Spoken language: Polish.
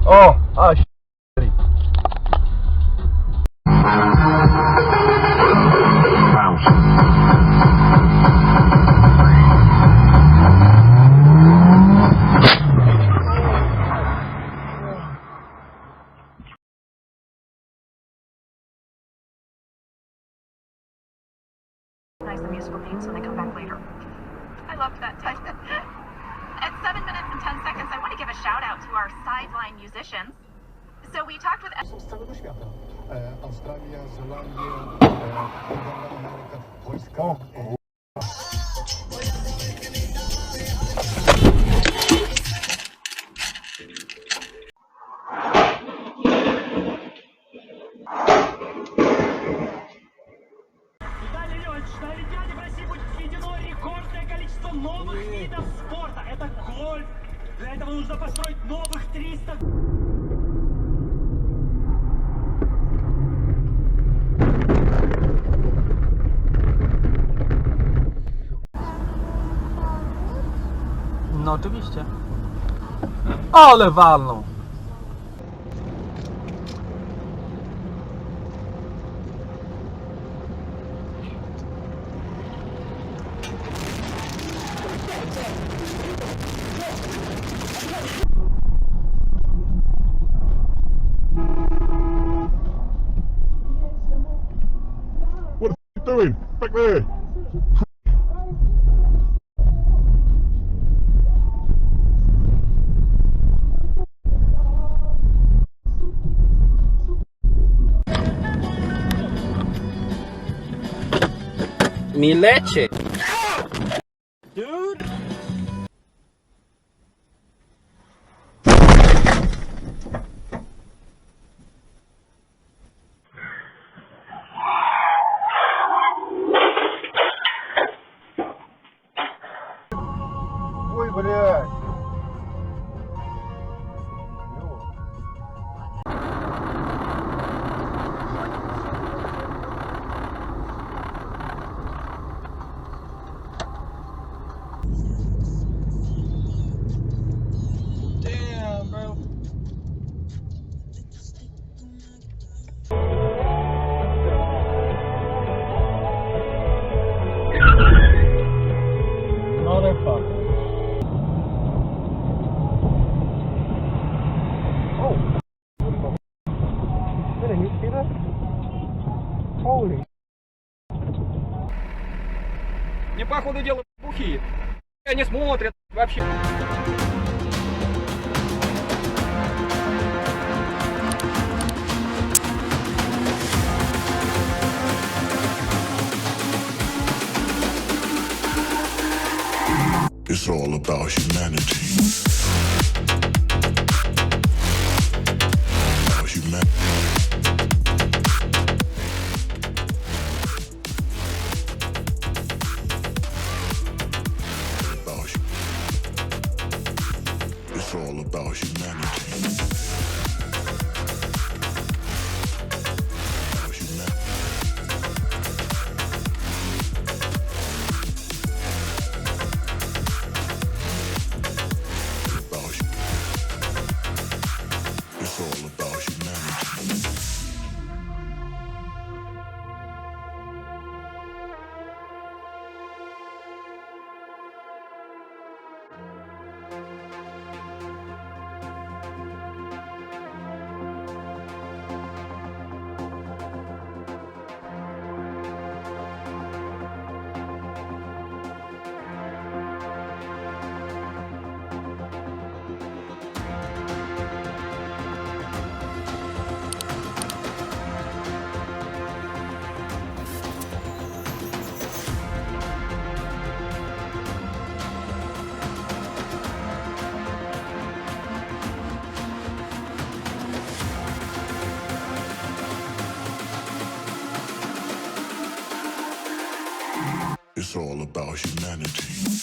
O, a Nice the musical themes when they come back later. I loved that time. At 7 minutes and 10 seconds, I want to give a shout out to our sideline musicians. So we talked with... Z całego świata. Australia, Zelandia, Ameryka, Polska. Виталий Леонидович, на Олимпиаде в России будет введено рекордное количество новых видов спорта. Это гольф. Для этого нужно построить новых 300... no oczywiście. Ale walną. What are you doing? Back there! Mi leche. Dude! Ой, блядь. Damn, bro. Motherfucker. Oh. Didn't you see that? Holy. Мне по ходу дела бухи. Не смотрят вообще. It's all about humanity. About humanity. It's all about humanity. About humanity. It's all about humanity. It's all about humanity.